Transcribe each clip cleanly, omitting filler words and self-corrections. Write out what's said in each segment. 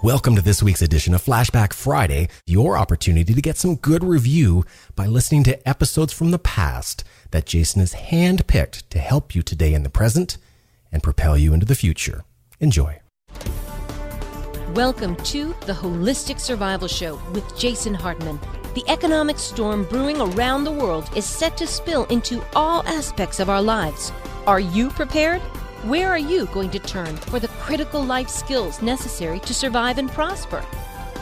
Welcome to this week's edition of Flashback Friday, your opportunity to get some good review by listening to episodes from the past that Jason has handpicked to help you today in the present and propel you into the future. Enjoy. Welcome to the Holistic Survival Show with Jason Hartman. The economic storm brewing around the world is set to spill into all aspects of our lives. Are you prepared? Where are you going to turn for the critical life skills necessary to survive and prosper?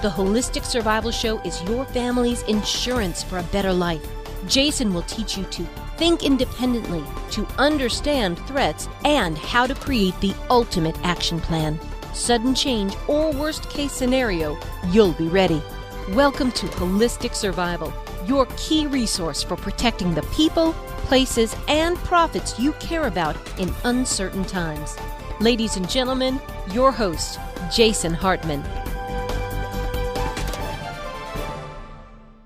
The Holistic Survival Show is your family's insurance for a better life. Jason will teach you to think independently, to understand threats, and how to create the ultimate action plan. Sudden change or worst case scenario, you'll be ready. Welcome to Holistic Survival, your key resource for protecting the people, places, and profits you care about in uncertain times. Ladies and gentlemen, your host, Jason Hartman.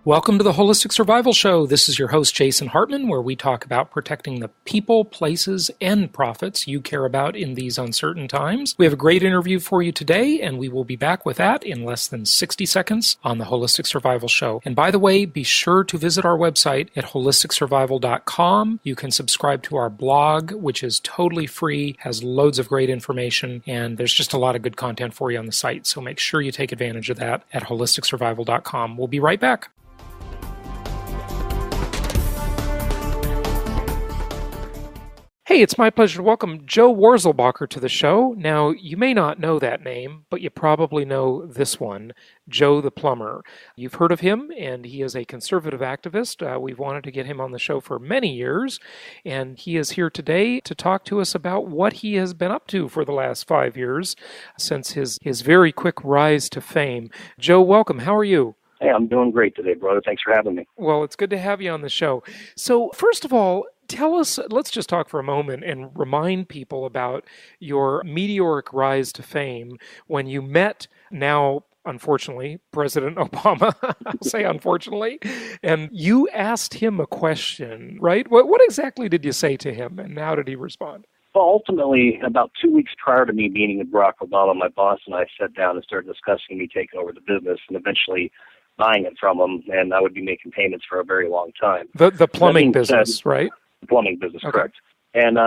Welcome to the Holistic Survival Show. This is your host, Jason Hartman, where we talk about protecting the people, places, and profits you care about in these uncertain times. We have a great interview for you today, and we will be back with that in less than 60 seconds on the Holistic Survival Show. And by the way, be sure to visit our website at holisticsurvival.com. You can subscribe to our blog, which is totally free, has loads of great information, and there's just a lot of good content for you on the site. So make sure you take advantage of that at holisticsurvival.com. We'll be right back. Hey, it's my pleasure to welcome Joe Wurzelbacher to the show. Now, you may not know that name, but you probably know this one, Joe the Plumber. You've heard of him, and he is a conservative activist. We've wanted to get him on the show for many years, and he is here today to talk to us about what he has been up to for the last 5 years since his very quick rise to fame. Joe, welcome. How are you? Hey, I'm doing great today, brother. Thanks for having me. Well, it's good to have you on the show. So, first of all, tell us, let's just talk for a moment and remind people about your meteoric rise to fame when you met now, unfortunately, President Obama, I'll say unfortunately, and you asked him a question, right? What exactly did you say to him, and how did he respond? Well, ultimately, about 2 weeks prior to me meeting with Barack Obama, my boss and I sat down and started discussing me taking over the business and eventually buying it from him, and I would be making payments for a very long time. The plumbing business, right? Plumbing business, okay. Correct. And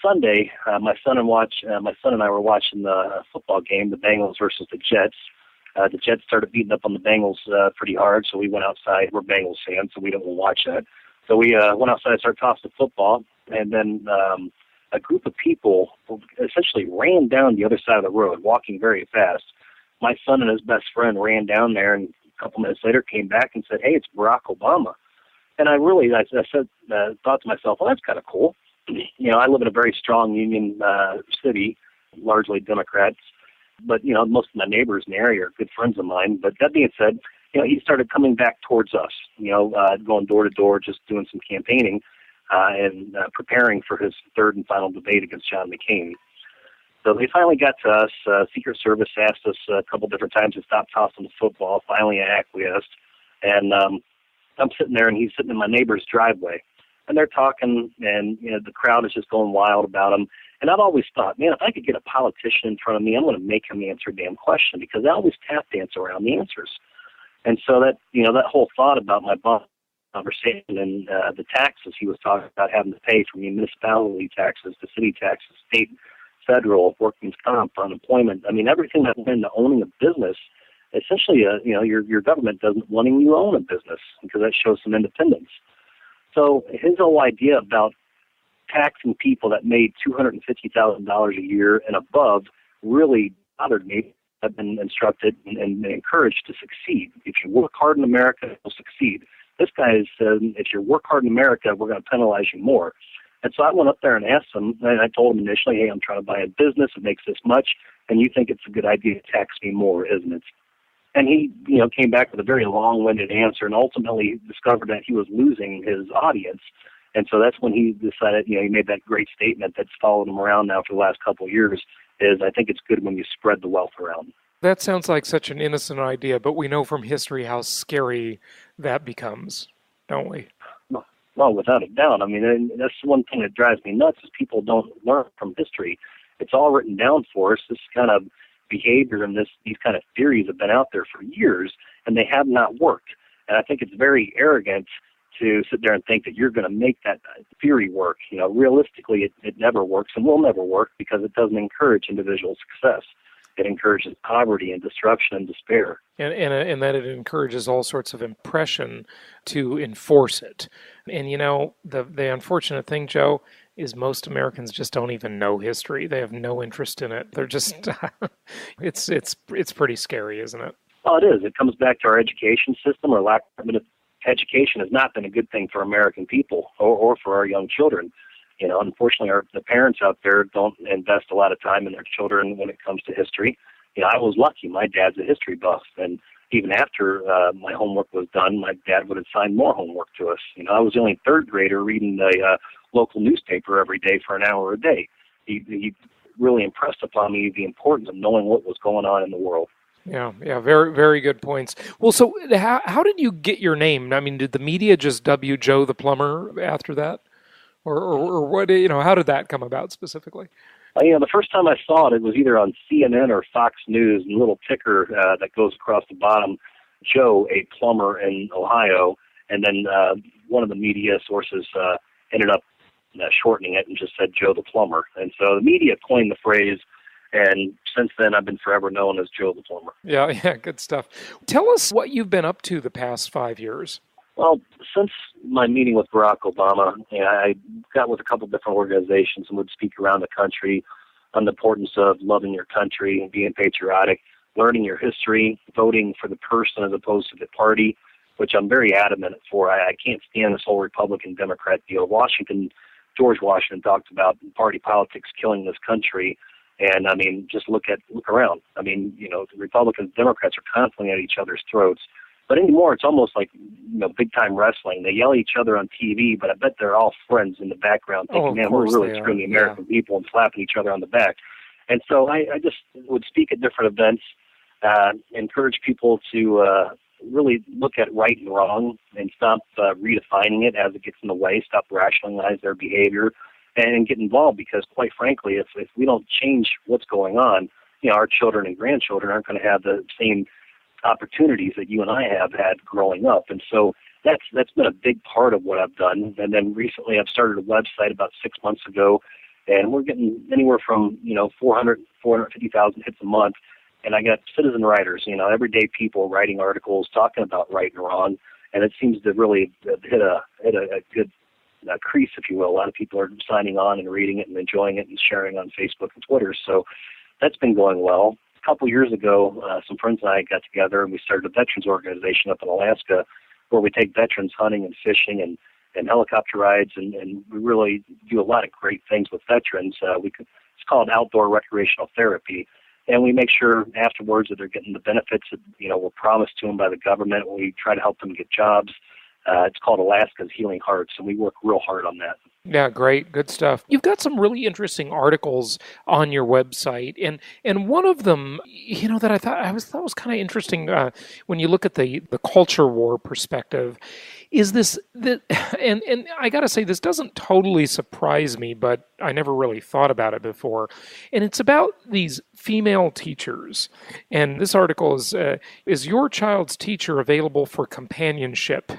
Sunday, my son and I were watching the football game, the Bengals versus the Jets. The Jets started beating up on the Bengals pretty hard, so we went outside. We're Bengals fans, so we don't watch that. So we went outside and started tossing the football, and then a group of people essentially ran down the other side of the road, walking very fast. My son and his best friend ran down there, and a couple minutes later came back and said, "Hey, it's Barack Obama." And I thought to myself, well, that's kind of cool. You know, I live in a very strong union city, largely Democrats, but, you know, most of my neighbors in the area are good friends of mine. But that being said, you know, he started coming back towards us, you know, going door to door, just doing some campaigning and preparing for his third and final debate against John McCain. So they finally got to us. Secret Service asked us a couple different times to stop tossing the football. Finally, I acquiesced. And I'm sitting there, and he's sitting in my neighbor's driveway. And they're talking, and you know the crowd is just going wild about him. And I've always thought, man, if I could get a politician in front of me, I'm going to make him answer a damn question, because I always tap dance around the answers. And so that, you know, that whole thought about my boss conversation and the taxes he was talking about having to pay from the municipality taxes, the city taxes, state, federal, workman's comp, unemployment. I mean, everything that went into owning a business. Essentially, you know, your government doesn't wanting you to own a business because that shows some independence. So his whole idea about taxing people that made $250,000 a year and above really bothered me. I've been instructed and encouraged to succeed. If you work hard in America, you'll succeed. This guy said, if you work hard in America, we're going to penalize you more. And so I went up there and asked him, and I told him initially, hey, I'm trying to buy a business. It makes this much, and you think it's a good idea to tax me more, isn't it? And he, you know, came back with a very long-winded answer and ultimately discovered that he was losing his audience. And so that's when he decided, you know, he made that great statement that's followed him around now for the last couple of years, is I think it's good when you spread the wealth around. That sounds like such an innocent idea, but we know from history how scary that becomes, don't we? Well, without a doubt. I mean, that's one thing that drives me nuts is people don't learn from history. It's all written down for us. This kind of behavior and these kind of theories have been out there for years, and they have not worked. And I think it's very arrogant to sit there and think that you're going to make that theory work. Realistically, it never works and will never work because it doesn't encourage individual success. It encourages poverty and disruption and despair. And that it encourages all sorts of impression to enforce it. And, the unfortunate thing, Joe, is most Americans just don't even know history. They have no interest in it. They're just, it's pretty scary, isn't it? Well, it is. It comes back to our education system. Or lack of education has not been a good thing for American people or for our young children. Unfortunately, the parents out there don't invest a lot of time in their children when it comes to history. I was lucky. My dad's a history buff, and even after my homework was done, my dad would assign more homework to us. I was the only third grader reading the local newspaper every day for an hour a day. He really impressed upon me the importance of knowing what was going on in the world. Yeah, very, very good points. Well, so how did you get your name? I mean, did the media just dub you Joe the Plumber after that? Or what, how did that come about specifically? The first time I saw it, it was either on CNN or Fox News, and a little ticker that goes across the bottom, Joe, a plumber in Ohio, and then one of the media sources ended up shortening it and just said Joe the Plumber. And so the media coined the phrase, and since then I've been forever known as Joe the Plumber. Yeah, good stuff. Tell us what you've been up to the past 5 years. Well, since my meeting with Barack Obama, I got with a couple different organizations and would speak around the country on the importance of loving your country and being patriotic, learning your history, voting for the person as opposed to the party, which I'm very adamant for. I can't stand this whole Republican-Democrat deal. George Washington talked about party politics killing this country. And, just look around. The Republicans, Democrats are constantly at each other's throats. But anymore, it's almost like, big-time wrestling. They yell at each other on TV, but I bet they're all friends in the background thinking, man, we're really screwing the American people and slapping each other on the back. And so I just would speak at different events, encourage people to really look at right and wrong and stop redefining it as it gets in the way, stop rationalizing their behavior, and get involved, because quite frankly, if we don't change what's going on, our children and grandchildren aren't going to have the same opportunities that you and I have had growing up. And so that's been a big part of what I've done. And then recently I've started a website about 6 months ago, and we're getting anywhere from 450,000 hits a month. And I got citizen writers, everyday people writing articles talking about right and wrong, and it seems to really hit a good crease, if you will. A lot of people are signing on and reading it and enjoying it and sharing on Facebook and Twitter. So that's been going well. A couple years ago, some friends and I got together and we started a veterans organization up in Alaska where we take veterans hunting and fishing and helicopter rides, and we really do a lot of great things with veterans. It's called outdoor recreational therapy. And we make sure afterwards that they're getting the benefits that, were promised to them by the government. We try to help them get jobs. It's called Alaska's Healing Hearts, and we work real hard on that. Yeah, great. Good stuff. You've got some really interesting articles on your website, and one of them, that I thought was kind of interesting when you look at the culture war perspective, is this that, and I got to say, this doesn't totally surprise me, but I never really thought about it before, and it's about these female teachers. And this article is your child's teacher available for companionship?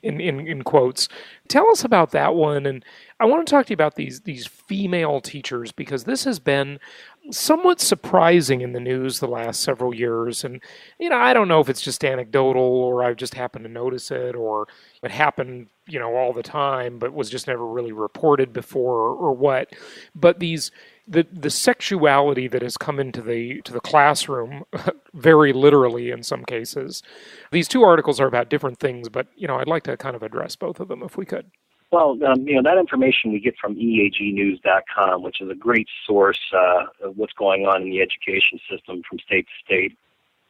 in quotes. Tell us about that one, and I want to talk to you about these female teachers, because this has been somewhat surprising in the news the last several years. And I don't know if it's just anecdotal, or I've just happened to notice it, or it happened all the time but was just never really reported before, or what. But the sexuality that has come into the classroom, very literally in some cases. These two articles are about different things, but I'd like to kind of address both of them if we could. Well, that information we get from eagnews.com, which is a great source of what's going on in the education system from state to state.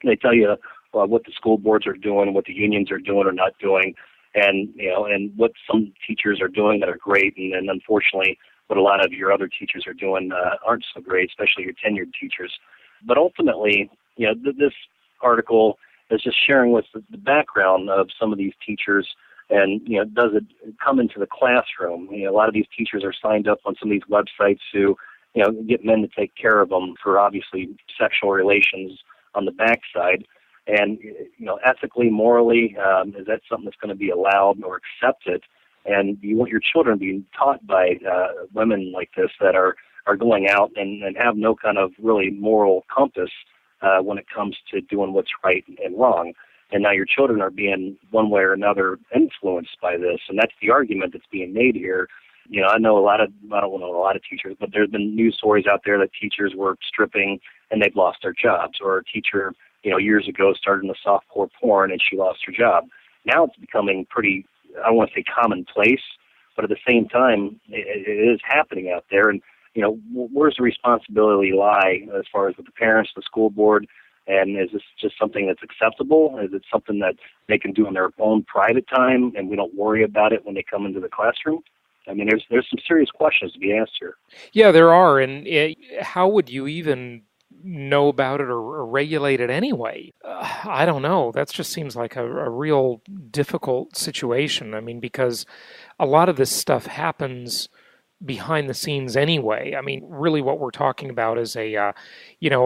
They tell you what the school boards are doing, what the unions are doing or not doing, and what some teachers are doing that are great, and unfortunately, what a lot of your other teachers are doing aren't so great, especially your tenured teachers. But ultimately, this article is just sharing with the background of some of these teachers. And, does it come into the classroom? A lot of these teachers are signed up on some of these websites who, get men to take care of them for obviously sexual relations on the backside. And, ethically, morally, is that something that's going to be allowed or accepted? And you want your children being taught by women like this that are going out and have no kind of really moral compass when it comes to doing what's right and wrong. And now your children are being one way or another influenced by this. And that's the argument that's being made here. I don't know a lot of teachers, but there's been news stories out there that teachers were stripping and they've lost their jobs, or a teacher, years ago started in the softcore porn and she lost her job. Now it's becoming pretty, I don't want to say commonplace, but at the same time, it is happening out there. And, where's the responsibility lie as far as with the parents, the school board, and is this just something that's acceptable? Is it something that they can do in their own private time and we don't worry about it when they come into the classroom? I mean, there's some serious questions to be asked here. Yeah, there are. And how would you even know about it or regulate it anyway? I don't know. That just seems like a real difficult situation. I mean, because a lot of this stuff happens behind the scenes anyway. I mean, really what we're talking about is a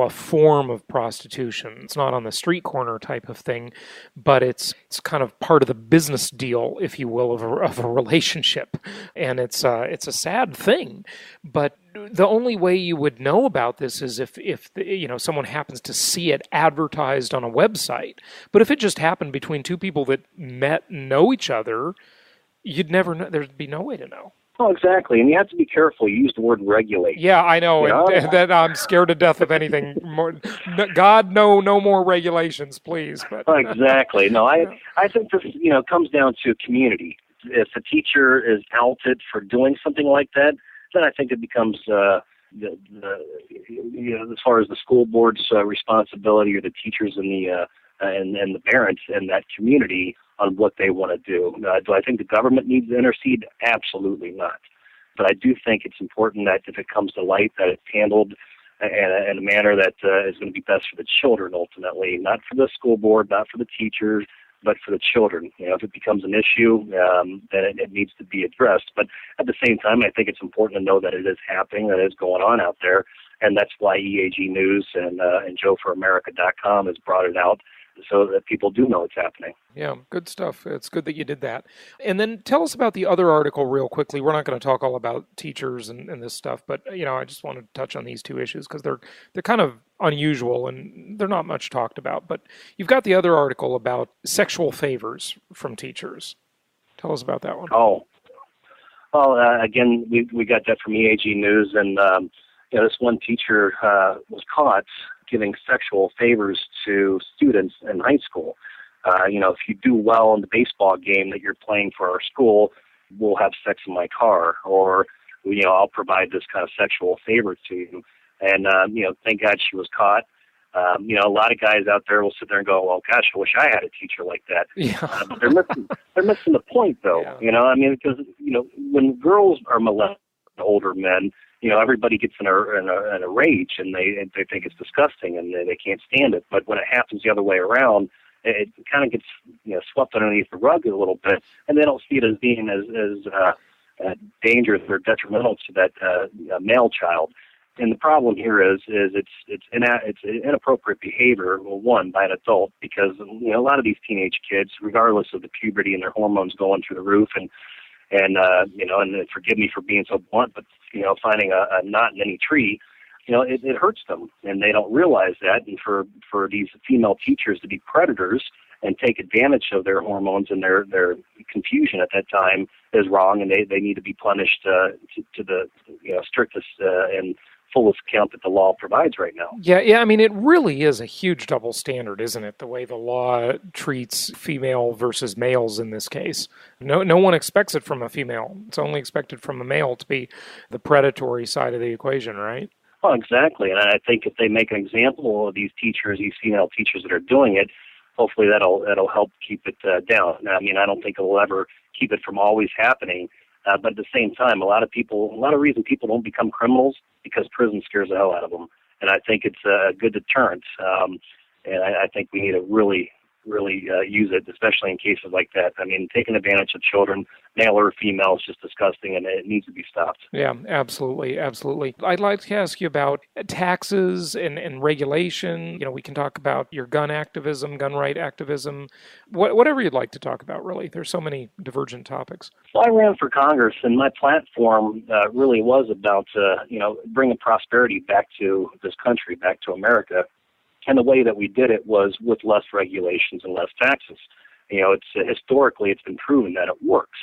form of prostitution. It's not on the street corner type of thing, but it's kind of part of the business deal, if you will, of a relationship. And it's a sad thing. But the only way you would know about this is if someone happens to see it advertised on a website. But if it just happened between two people that met and know each other, you'd never know. There'd be no way to know. Oh, exactly. And you have to be careful. You use the word regulate. Yeah, I know. And that I'm scared to death of anything more. God, no more regulations, please. But exactly. No, I think this, comes down to community. If a teacher is outed for doing something like that, then I think it becomes as far as the school board's responsibility, or the teachers and the parents in that community on what they want to do. Do I think the government needs to intercede? Absolutely not. But I do think it's important that if it comes to light, that it's handled in a manner that is going to be best for the children ultimately, not for the school board, not for the teachers, but for the children. If it becomes an issue, then it needs to be addressed. But at the same time, I think it's important to know that it is happening, that it is going on out there, and that's why EAG News and JoeForAmerica.com has brought it out, so that people do know it's happening. Yeah, good stuff. It's good that you did that. And then tell us about the other article real quickly. We're not going to talk all about teachers and this stuff, but I just wanted to touch on these two issues because they're kind of unusual and they're not much talked about. But you've got the other article about sexual favors from teachers. Tell us about that one. Oh, well, again, we got that from EAG News, and this one teacher was caught giving sexual favors to students in high school. If you do well in the baseball game that you're playing for our school, we'll have sex in my car, or I'll provide this kind of sexual favor to you. And thank God she was caught. A lot of guys out there will sit there and go, "Well, gosh, I wish I had a teacher like that." Yeah. But they're missing the point, though. Yeah. Because when girls are molested by older men, everybody gets in a rage and they think it's disgusting and they can't stand it. But when it happens the other way around, it kind of gets swept underneath the rug a little bit, and they don't see it as being as dangerous or detrimental to that male child. And the problem here is it's inappropriate behavior, well, one, by an adult, because a lot of these teenage kids, regardless of the puberty and their hormones going through the roof, and forgive me for being so blunt, but finding a knot in any tree, it hurts them, and they don't realize that. And for these female teachers to be predators and take advantage of their hormones and their confusion at that time is wrong, and they need to be punished to the strictest and fullest account that the law provides right now. Yeah. I mean, it really is a huge double standard, isn't it? The way the law treats female versus males in this case. No one expects it from a female. It's only expected from a male to be the predatory side of the equation, right? Well, exactly. And I think if they make an example of these teachers, these female teachers that are doing it, hopefully that'll help keep it down. I mean, I don't think it'll ever keep it from always happening. But at the same time, a lot of reason people don't become criminals because prison scares the hell out of them. And I think it's a good deterrent. And I think we need to really really use it, especially in cases like that. I mean, taking advantage of children, male or female, is just disgusting, and it needs to be stopped. Yeah, absolutely, absolutely. I'd like to ask you about taxes and regulation. You know, we can talk about your gun activism, gun right activism, whatever you'd like to talk about, really. There's so many divergent topics. Well, I ran for Congress, and my platform really was about, bringing prosperity back to this country, back to America. And the way that we did it was with less regulations and less taxes. You know, historically it's been proven that it works.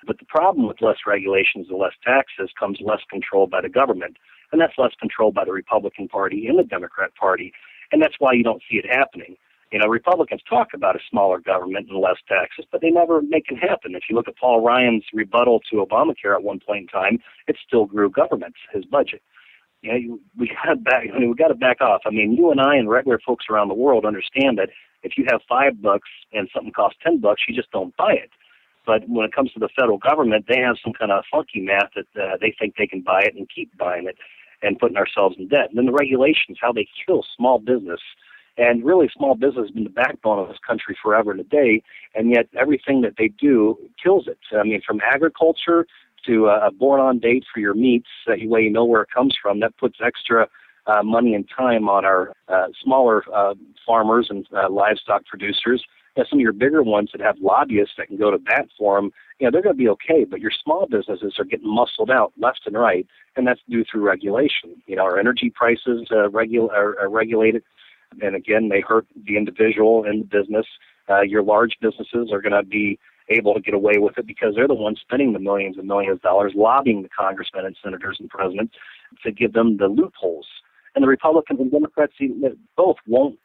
But the problem with less regulations and less taxes comes less control by the government, and that's less control by the Republican Party and the Democrat Party, and that's why you don't see it happening. You know, Republicans talk about a smaller government and less taxes, but they never make it happen. If you look at Paul Ryan's rebuttal to Obamacare at one point in time, it still grew government, his budget. You know, we got to back off. I mean, you and I and regular folks around the world understand that if you have $5 and something costs $10, you just don't buy it. But when it comes to the federal government, they have some kind of funky math that they think they can buy it and keep buying it and putting ourselves in debt. And then the regulations, how they kill small business. And really, small business has been the backbone of this country forever and a day, and yet everything that they do kills it. I mean, from agriculture to a born-on date for your meats, that way you know where it comes from. That puts extra money and time on our smaller farmers and livestock producers. Now, some of your bigger ones that have lobbyists that can go to bat for them, you know, they're going to be okay, but your small businesses are getting muscled out left and right, and that's due through regulation. You know, our energy prices are regulated, and again, they hurt the individual and the business. Your large businesses are going to be able to get away with it because they're the ones spending the millions and millions of dollars lobbying the congressmen and senators and presidents to give them the loopholes. And the Republicans and Democrats both won't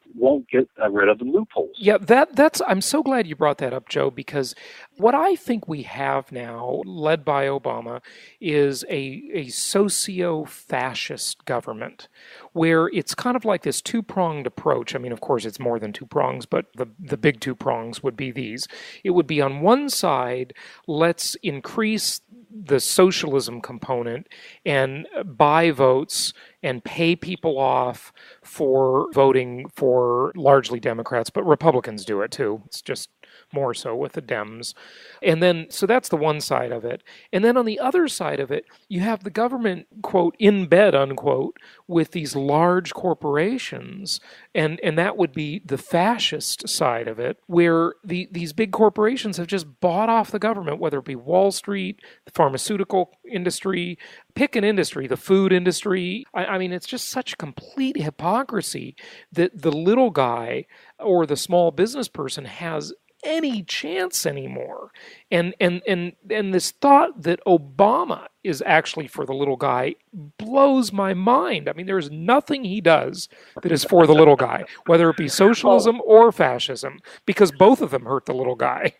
get rid of the loopholes. Yeah, that's. I'm so glad you brought that up, Joe, because what I think we have now, led by Obama, is a socio-fascist government, where it's kind of like this two-pronged approach. I mean, of course, it's more than two prongs, but the big two prongs would be these. It would be on one side, let's increase the socialism component and buy votes and pay people off for voting for largely Democrats, but Republicans do it too. It's just more so with the Dems. And then, so that's the one side of it. And then on the other side of it, you have the government, quote, in bed, unquote, with these large corporations. And that would be the fascist side of it, where these big corporations have just bought off the government, whether it be Wall Street, the pharmaceutical industry, pick an industry, the food industry. I mean, it's just such complete hypocrisy that the little guy or the small business person has any chance anymore. And this thought that Obama is actually for the little guy blows my mind. I mean, there's nothing he does that is for the little guy, whether it be socialism or fascism, because both of them hurt the little guy.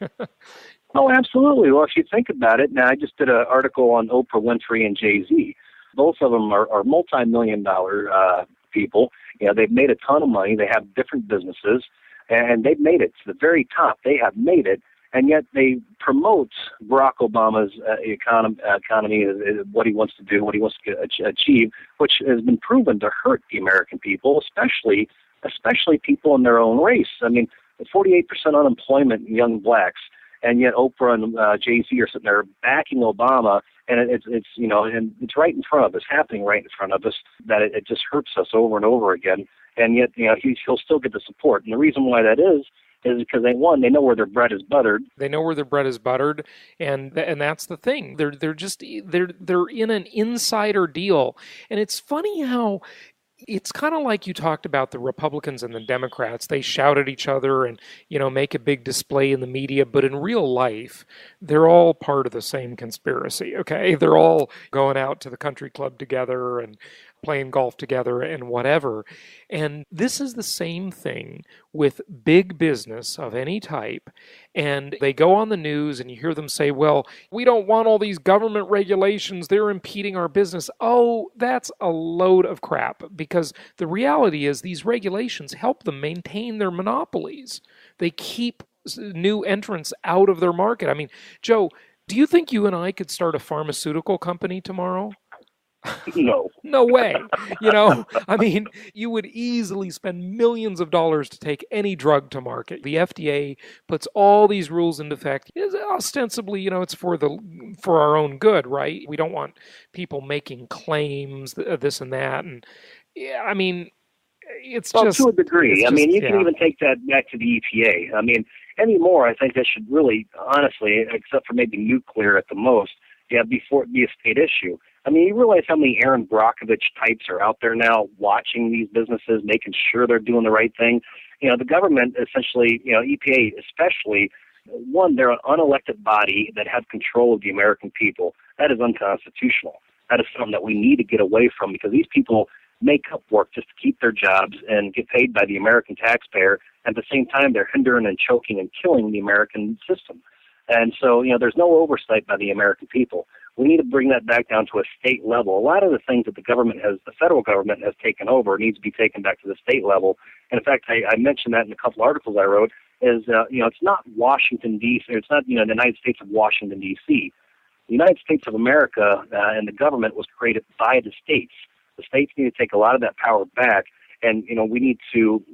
Oh, absolutely. Well, if you think about it, now I just did an article on Oprah Winfrey and Jay-Z. Both of them are multi-million-dollar people. You know, they've made a ton of money. They have different businesses, and they've made it to the very top. They have made it, and yet they promote Barack Obama's economy, what he wants to do, what he wants to achieve, which has been proven to hurt the American people, especially people in their own race. I mean, 48% unemployment in young blacks. And yet Oprah and Jay-Z are sitting there backing Obama, and it's you know, and it's right in front of us, happening right in front of us, that it just hurts us over and over again. And yet, you know, he'll still get the support. And the reason why that is because they know where their bread is buttered. They know where their bread is buttered, and that's the thing. They're in an insider deal, and it's funny how. It's kind of like you talked about the Republicans and the Democrats. They shout at each other and, you know, make a big display in the media. But in real life, they're all part of the same conspiracy, okay? They're all going out to the country club together and playing golf together and whatever. And this is the same thing with big business of any type. And they go on the news and you hear them say, well, we don't want all these government regulations. They're impeding our business. Oh, that's a load of crap, because the reality is these regulations help them maintain their monopolies. They keep new entrants out of their market. I mean, Joe, do you think you and I could start a pharmaceutical company tomorrow? No. No way. I mean, you would easily spend millions of dollars to take any drug to market. The FDA puts all these rules into effect. Ostensibly, it's for our own good, right? We don't want people making claims, this and that. And yeah, I mean, Well, to a degree. I mean, you can yeah. even take that back to the EPA. I mean, anymore, I think that should really, honestly, except for maybe nuclear at the most, before it be a state issue. I mean, you realize how many Aaron Brockovich types are out there now watching these businesses, making sure they're doing the right thing. The government essentially, EPA especially, one, they're an unelected body that have control of the American people. That is unconstitutional. That is something that we need to get away from, because these people make up work just to keep their jobs and get paid by the American taxpayer. At the same time, they're hindering and choking and killing the American system. And so, there's no oversight by the American people. We need to bring that back down to a state level. A lot of the things that the federal government has taken over needs to be taken back to the state level. And in fact, I mentioned that in a couple articles I wrote, it's not Washington, D.C., it's not, the United States of Washington, D.C. The United States of America and the government was created by the states. The states need to take a lot of that power back. And, we need to,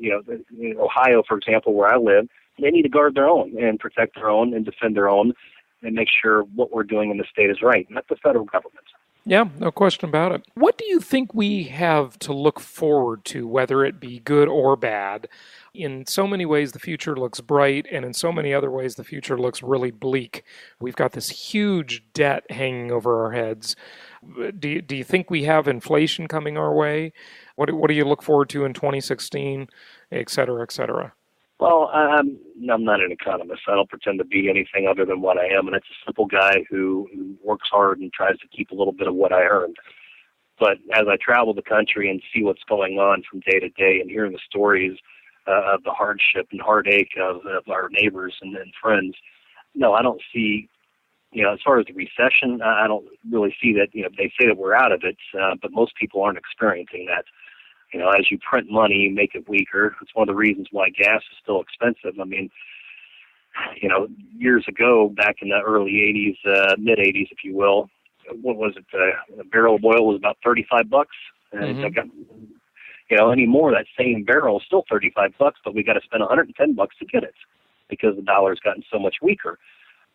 Ohio, for example, where I live, they need to guard their own and protect their own and defend their own and make sure what we're doing in the state is right, not the federal government. Yeah, no question about it. What do you think we have to look forward to, whether it be good or bad? In so many ways, the future looks bright, and in so many other ways, the future looks really bleak. We've got this huge debt hanging over our heads. Do you think we have inflation coming our way? What do you look forward to in 2016, et cetera, et cetera? Well, I'm not an economist. I don't pretend to be anything other than what I am, and it's a simple guy who works hard and tries to keep a little bit of what I earned. But as I travel the country and see what's going on from day to day and hearing the stories of the hardship and heartache of our neighbors and friends, no, I don't see, as far as the recession, I don't really see that, they say that we're out of it, but most people aren't experiencing that. As you print money, you make it weaker. It's one of the reasons why gas is still expensive. I mean, years ago, back in the early 80s, mid-80s, if you will, what was it? A barrel of oil was about $35. And anymore, that same barrel is still $35, but we got to spend $110 to get it because the dollar's gotten so much weaker.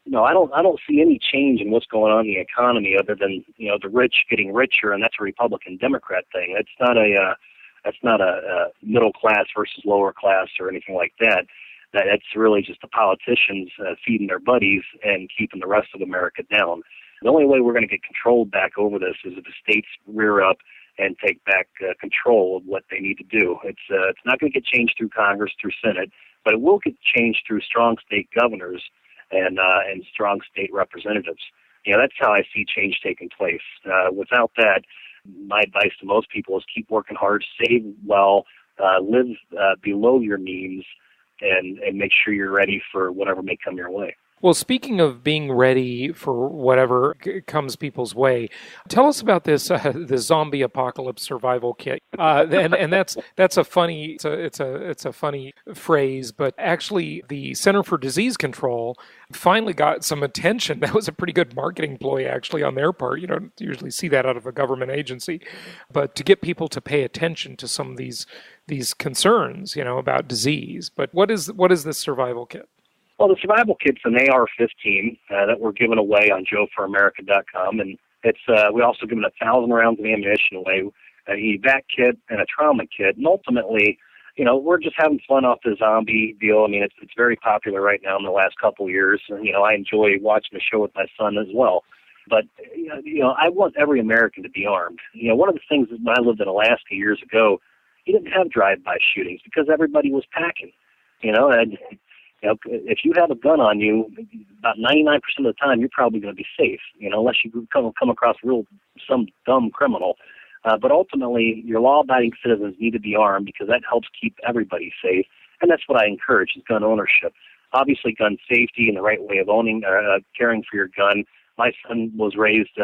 I don't see any change in what's going on in the economy other than, the rich getting richer, and that's a Republican-Democrat thing. That's not a middle class versus lower class or anything like that. That's really just the politicians feeding their buddies and keeping the rest of America down. The only way we're going to get control back over this is if the states rear up and take back control of what they need to do. It's not going to get changed through Congress, through Senate, but it will get changed through strong state governors and strong state representatives. That's how I see change taking place. Without that, my advice to most people is keep working hard, save well, live below your means, and make sure you're ready for whatever may come your way. Well, speaking of being ready for whatever comes people's way, tell us about this the zombie apocalypse survival kit. And that's a funny it's a funny phrase, but actually the Center for Disease Control finally got some attention. That was a pretty good marketing ploy actually on their part. You don't usually see that out of a government agency, but to get people to pay attention to some of these concerns, about disease. But what is this survival kit? Well, the survival kit's an AR-15 that we're giving away on JoeForAmerica.com, and it's we also given 1,000 rounds of ammunition away, an evac kit, and a trauma kit. And ultimately, we're just having fun off the zombie deal. I mean, it's very popular right now in the last couple of years. And, I enjoy watching the show with my son as well. But, I want every American to be armed. One of the things that when I lived in Alaska years ago, you didn't have drive-by shootings because everybody was packing, and if you have a gun on you, about 99% of the time, you're probably going to be safe, unless you come across some dumb criminal. But ultimately, your law-abiding citizens need to be armed because that helps keep everybody safe. And that's what I encourage is gun ownership. Obviously, gun safety and the right way of caring for your gun. My son was raised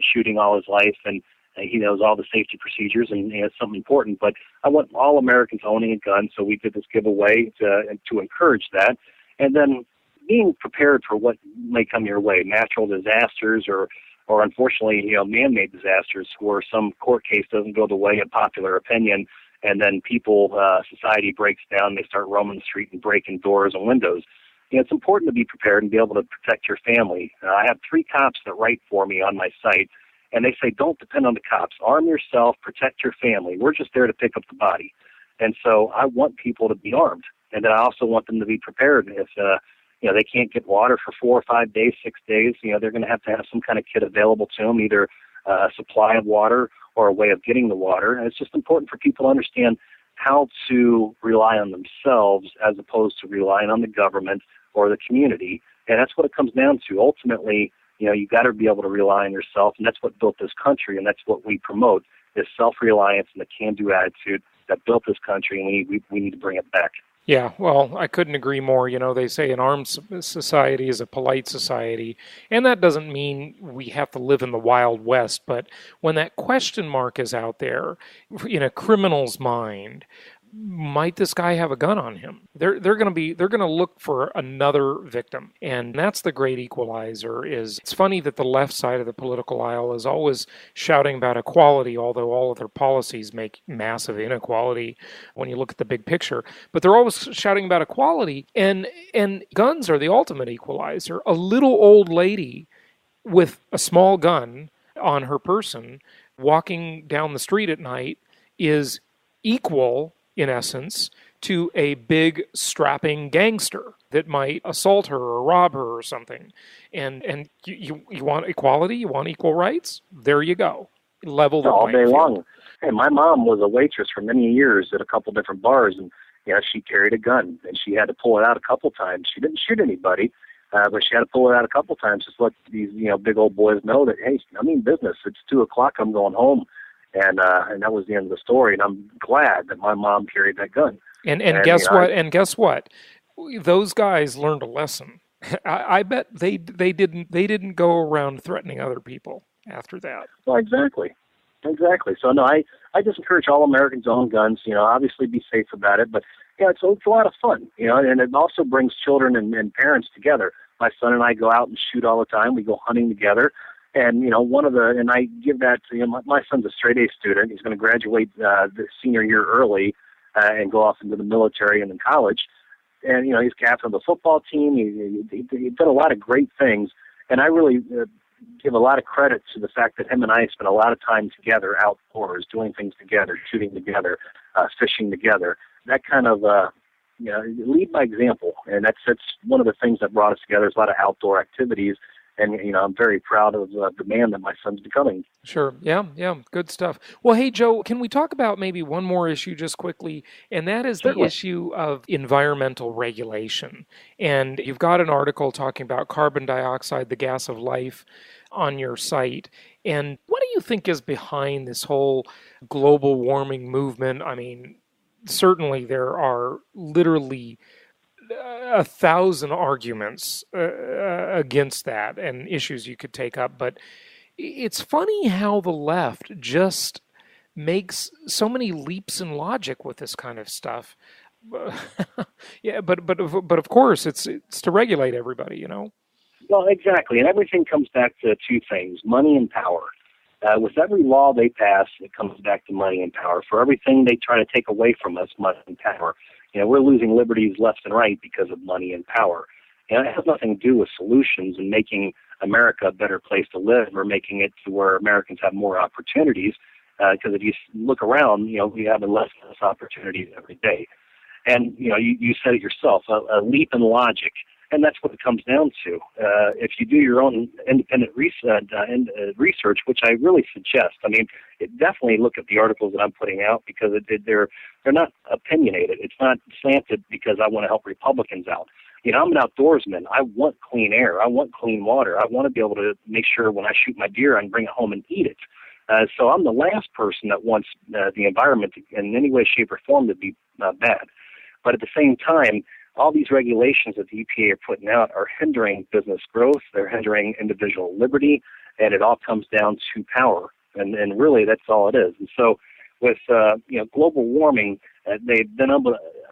shooting all his life, and he knows all the safety procedures, and it's something important. But I want all Americans owning a gun, so we did this giveaway to encourage that. And then being prepared for what may come your way, natural disasters or or unfortunately, man-made disasters where some court case doesn't go the way of popular opinion, and then society breaks down, they start roaming the street and breaking doors and windows. It's important to be prepared and be able to protect your family. I have 3 cops that write for me on my site, and they say, don't depend on the cops. Arm yourself, protect your family. We're just there to pick up the body. And so I want people to be armed, and then I also want them to be prepared. If they can't get water for 4 or 5 days, 6 days, they're going to have some kind of kit available to them, either a supply of water or a way of getting the water. And it's just important for people to understand how to rely on themselves as opposed to relying on the government or the community. And that's what it comes down to. Ultimately, you got to be able to rely on yourself, and that's what built this country, and that's what we promote, is self-reliance and the can-do attitude that built this country, and we need to bring it back. Yeah, well, I couldn't agree more. They say an armed society is a polite society, and that doesn't mean we have to live in the Wild West, but when that question mark is out there in a criminal's mind, might this guy have a gun on him? They're going to look for another victim, and that's the great equalizer. It's funny that the left side of the political aisle is always shouting about equality, although all of their policies make massive inequality when you look at the big picture. But they're always shouting about equality, and guns are the ultimate equalizer. A little old lady with a small gun on her person walking down the street at night is equal, in essence, to a big strapping gangster that might assault her or rob her or something. And you want equality? You want equal rights? There you go. Level the all day field. long. Hey, my mom was a waitress for many years at a couple different bars, and she carried a gun, and she had to pull it out a couple times. She didn't shoot anybody, but she had to pull it out a couple times just to let these big old boys know that, hey, I mean business. It's 2:00. I'm going home. And that was the end of the story. And I'm glad that my mom carried that gun. And guess what? And guess what? Those guys learned a lesson. I bet they didn't go around threatening other people after that. Well, exactly. So no, I just encourage all Americans to own guns. Obviously be safe about it, but it's a lot of fun. And it also brings children and parents together. My son and I go out and shoot all the time. We go hunting together. And, and I give that to my son's a straight A student. He's going to graduate the senior year early and go off into the military and in college. And, he's captain of the football team. He's done a lot of great things. And I really give a lot of credit to the fact that him and I spent a lot of time together outdoors, doing things together, shooting together, fishing together. That kind of, lead by example. And that's one of the things that brought us together is a lot of outdoor activities. And, I'm very proud of the man that my son's becoming. Sure. Yeah. Good stuff. Well, hey, Joe, can we talk about maybe one more issue just quickly? And that is the issue of environmental regulation. And you've got an article talking about carbon dioxide, the gas of life, on your site. And what do you think is behind this whole global warming movement? I mean, certainly there are literally 1,000 arguments against that and issues you could take up. But it's funny how the left just makes so many leaps in logic with this kind of stuff. Yeah, but of course it's to regulate everybody, Well, exactly. And everything comes back to 2 things, money and power. With every law they pass, it comes back to money and power. For everything they try to take away from us, money and power. We're losing liberties left and right because of money and power. And it has nothing to do with solutions and making America a better place to live or making it to where Americans have more opportunities. Because if you look around, we have less and less opportunities every day. And, you said it yourself, a leap in logic. And that's what it comes down to. If you do your own independent research, which I really suggest, definitely look at the articles that I'm putting out because they're not opinionated. It's not slanted because I want to help Republicans out. I'm an outdoorsman. I want clean air. I want clean water. I want to be able to make sure when I shoot my deer, I can bring it home and eat it. So I'm the last person that wants the environment in any way, shape, or form to be bad. But at the same time, all these regulations that the EPA are putting out are hindering business growth. They're hindering individual liberty, and it all comes down to power. And really, that's all it is. And so with global warming, they've been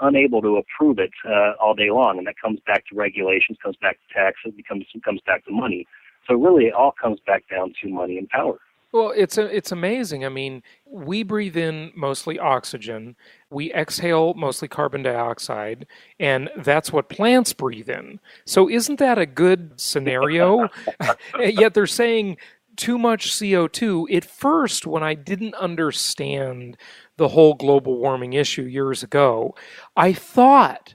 unable to approve it all day long, and that comes back to regulations, comes back to taxes, comes back to money. So really, it all comes back down to money and power. Well, it's amazing. I mean, we breathe in mostly oxygen, we exhale mostly carbon dioxide, and that's what plants breathe in. So isn't that a good scenario? Yet they're saying too much CO2. At first, when I didn't understand the whole global warming issue years ago, I thought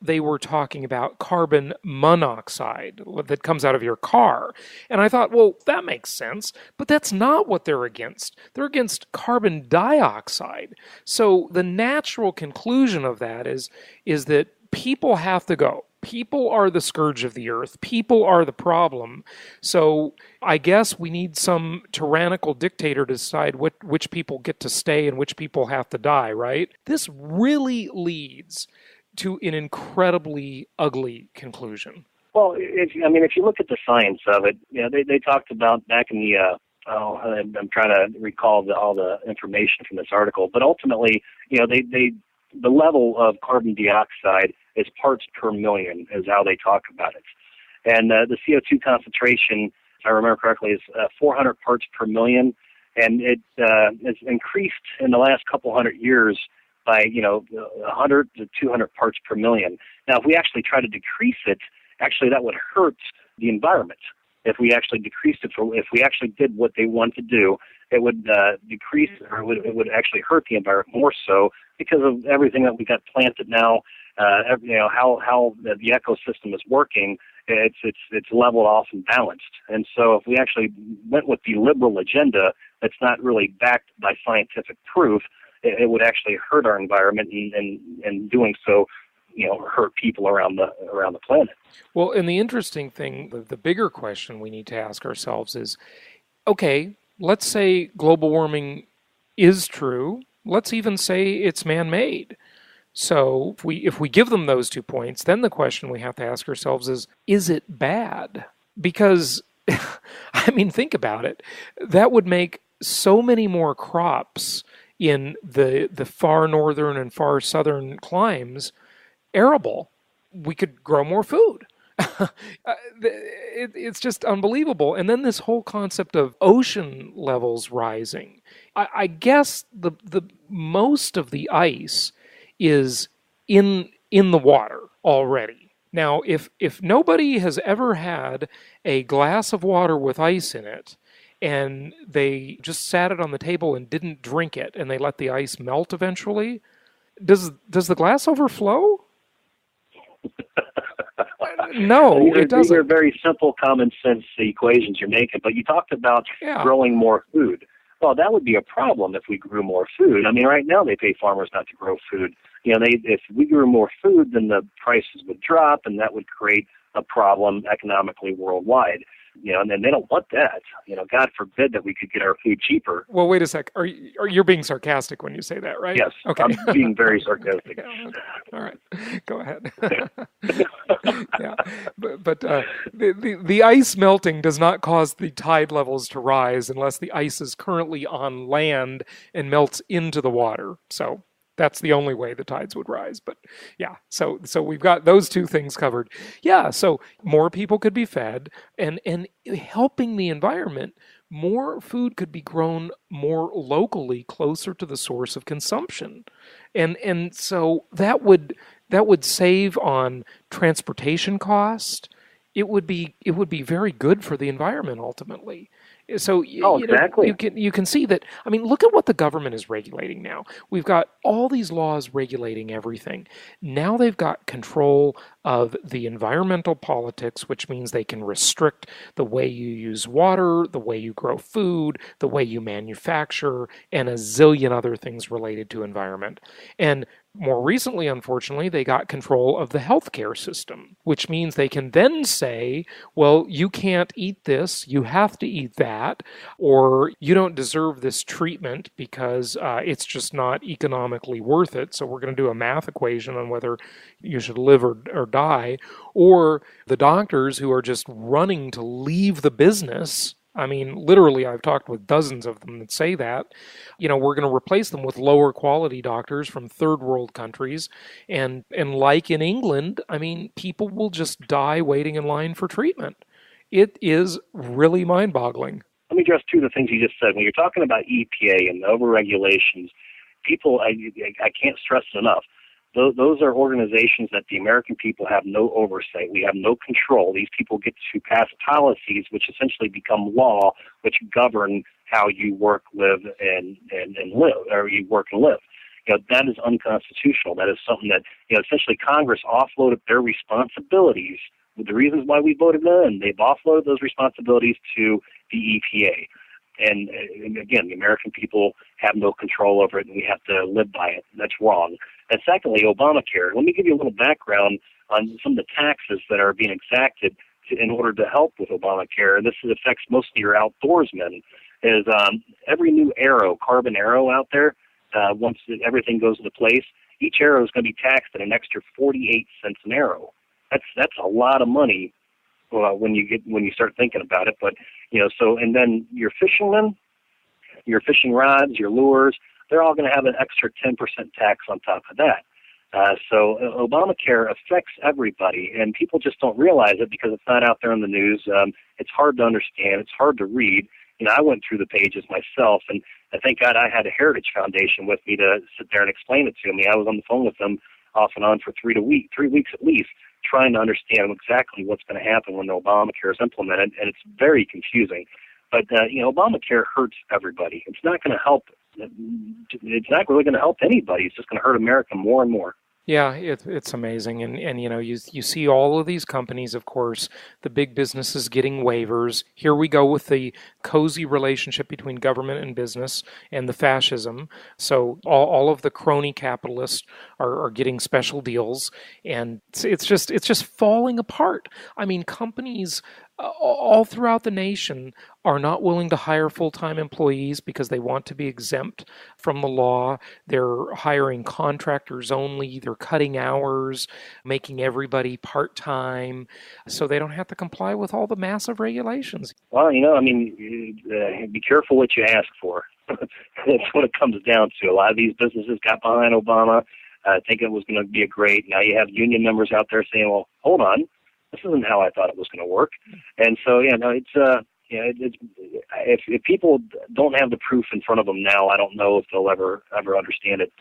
they were talking about carbon monoxide that comes out of your car. And I thought, well, that makes sense, but that's not what they're against. They're against carbon dioxide. So the natural conclusion of that is that people have to go. People are the scourge of the earth. People are the problem. So I guess we need some tyrannical dictator to decide which people get to stay and which people have to die, right? This really leads to an incredibly ugly conclusion. Well, if you look at the science of it, they talked about back in the I'm trying to recall all the information from this article, but ultimately, the level of carbon dioxide is parts per million is how they talk about it, and the CO2 concentration, if I remember correctly, is 400 parts per million, and it has increased in the last couple hundred years by 100 to 200 parts per million. Now, if we actually try to decrease it, actually that would hurt the environment. If we actually decreased it, if we actually did what they want to do, it would decrease, or it would actually hurt the environment more so because of everything that we got planted now. How the ecosystem is working. It's leveled off and balanced. And so, if we actually went with the liberal agenda that's not really backed by scientific proof, it would actually hurt our environment, and doing so, hurt people around the planet. Well, and the interesting thing, the bigger question we need to ask ourselves is, okay, let's say global warming is true. Let's even say it's man-made. So if we give them those 2 points, then the question we have to ask ourselves is it bad? Because, I mean, think about it. That would make so many more crops in the far northern and far southern climes arable. We could grow more food. It's just unbelievable. And then this whole concept of ocean levels rising. I guess the most of the ice is in the water already. Now, if nobody has ever had a glass of water with ice in it, and they just sat it on the table and didn't drink it, and they let the ice melt eventually, does the glass overflow? No, it doesn't. These are very simple, common sense equations you're making, but you talked about growing more food. Well, that would be a problem if we grew more food. I mean, right now they pay farmers not to grow food. If we grew more food, then the prices would drop, and that would create a problem economically worldwide. And then they don't want that. God forbid that we could get our food cheaper. Well, wait a sec. Are you being sarcastic when you say that, right? Yes. Okay. I'm being very sarcastic. Yeah, okay. All right. Go ahead. Yeah. But the ice melting does not cause the tide levels to rise unless the ice is currently on land and melts into the water. So that's the only way the tides would rise. But yeah, so we've got those two things covered. Yeah, so more people could be fed, and helping the environment, more food could be grown more locally, closer to the source of consumption. And so that would save on transportation cost. It would be very good for the environment ultimately. So exactly. You can see that. I mean, look at what the government is regulating now. We've got all these laws regulating everything. Now they've got control of the environmental politics, which means they can restrict the way you use water, the way you grow food, the way you manufacture, and a zillion other things related to environment. And more recently, unfortunately, they got control of the healthcare system, which means they can then say, well, you can't eat this, you have to eat that, or you don't deserve this treatment because it's just not economically worth it, so we're going to do a math equation on whether you should live or die. Or the doctors who are just running to leave the business. I mean, literally, I've talked with dozens of them that say that. We're going to replace them with lower quality doctors from third world countries. And like in England, I mean, people will just die waiting in line for treatment. It is really mind-boggling. Let me address two of the things you just said. When you're talking about EPA and overregulations, people, I can't stress it enough. Those are organizations that the American people have no oversight. We have no control. These people get to pass policies which essentially become law, which govern how you work, live, and live, or you work and live. That is unconstitutional. That is something that, essentially Congress offloaded their responsibilities. The reasons why we voted in, they've offloaded those responsibilities to the EPA. And again, the American people have no control over it, and we have to live by it. That's wrong. And secondly, Obamacare. Let me give you a little background on some of the taxes that are being exacted in order to help with Obamacare. This affects mostly your outdoorsmen. Is every new carbon arrow out there, once everything goes into place, each arrow is going to be taxed at an extra 48 cents an arrow. That's a lot of money when you start thinking about it. But and then your fishermen, your fishing rods, your lures, they're all going to have an extra 10% tax on top of that. So Obamacare affects everybody, and people just don't realize it because it's not out there in the news. It's hard to understand. It's hard to read. I went through the pages myself, and I thank God I had a Heritage Foundation with me to sit there and explain it to me. I was on the phone with them off and on for 3 weeks at least, trying to understand exactly what's going to happen when the Obamacare is implemented, and it's very confusing. But Obamacare hurts everybody. It's not going to help. It's not really going to help anybody. It's just going to hurt America more and more. Yeah, it's amazing. And you see all of these companies, of course, the big businesses getting waivers. Here we go with the cozy relationship between government and business and the fascism. So all of the crony capitalists are getting special deals, and it's just falling apart. I mean, companies all throughout the nation are not willing to hire full-time employees because they want to be exempt from the law. They're hiring contractors only. They're cutting hours, making everybody part-time, so they don't have to comply with all the massive regulations. Well, be careful what you ask for. That's what it comes down to. A lot of these businesses got behind Obama, thinking it was going to be now you have union members out there saying, well, hold on, this isn't how I thought it was going to work. And so, if people don't have the proof in front of them now, I don't know if they'll ever understand it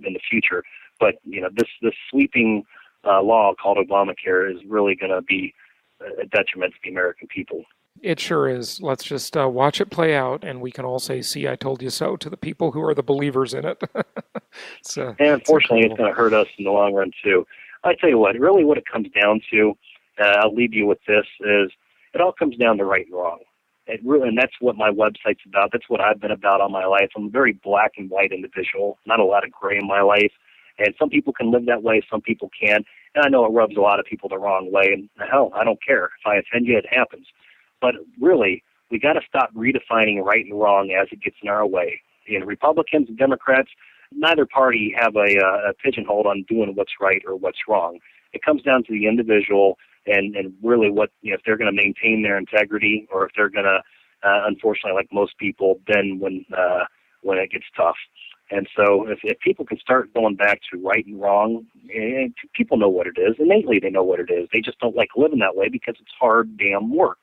in the future. But this sweeping law called Obamacare is really going to be a detriment to the American people. It sure is. Let's just watch it play out, and we can all say, "See, I told you so," to the people who are the believers in it. And unfortunately, it's going to hurt us in the long run too. I tell you what, really, what it comes down to. I'll leave you with this, is it all comes down to right and wrong. And that's what my website's about. That's what I've been about all my life. I'm a very black and white individual, not a lot of gray in my life. And some people can live that way, some people can't. And I know it rubs a lot of people the wrong way. And hell, I don't care. If I offend you, it happens. But really, we got to stop redefining right and wrong as it gets in our way. Republicans and Democrats, neither party have a pigeonhole on doing what's right or what's wrong. It comes down to the individual and really what, if they're going to maintain their integrity, or if they're going to, unfortunately, like most people, bend when it gets tough. And so if people can start going back to right and wrong, and people know what it is. Innately, they know what it is. They just don't like living that way because it's hard damn work.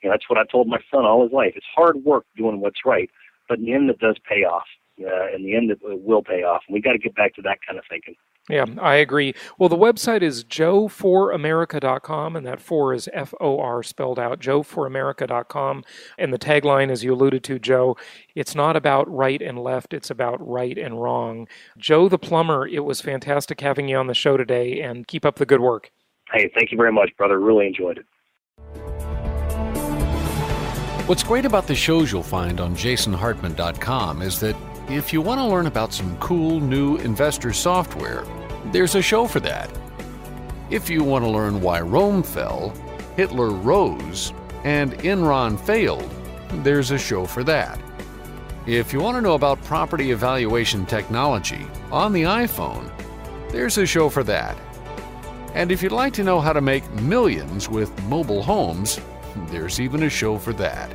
That's what I told my son all his life. It's hard work doing what's right, but in the end, it does pay off. In the end, it will pay off. And we got to get back to that kind of thinking. Yeah, I agree. Well, the website is joeforamerica.com, and that 4 is F-O-R spelled out, joeforamerica.com. And the tagline, as you alluded to, Joe, it's not about right and left, it's about right and wrong. Joe the Plumber, it was fantastic having you on the show today, and keep up the good work. Hey, thank you very much, brother. Really enjoyed it. What's great about the shows you'll find on jasonhartman.com is that if you want to learn about some cool new investor software, there's a show for that. If you want to learn why Rome fell, Hitler rose, and Enron failed, there's a show for that. If you want to know about property evaluation technology on the iPhone, there's a show for that. And if you'd like to know how to make millions with mobile homes, there's even a show for that.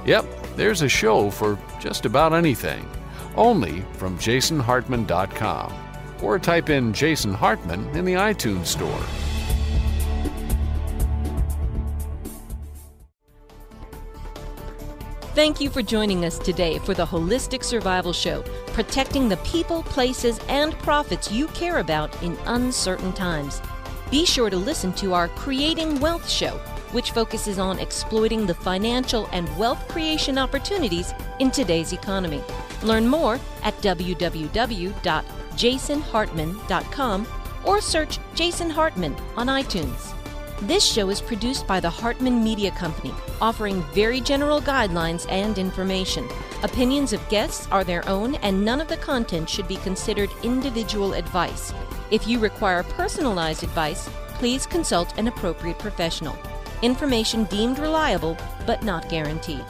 Yep, there's a show for just about anything. Only from jasonhartman.com. Or type in Jason Hartman in the iTunes store. Thank you for joining us today for the Holistic Survival Show, protecting the people, places, and profits you care about in uncertain times. Be sure to listen to our Creating Wealth show, which focuses on exploiting the financial and wealth creation opportunities in today's economy. Learn more at www.jasonhartman.com or search Jason Hartman on iTunes. This show is produced by the Hartman Media Company, offering very general guidelines and information. Opinions of guests are their own, and none of the content should be considered individual advice. If you require personalized advice, please consult an appropriate professional. Information deemed reliable, but not guaranteed.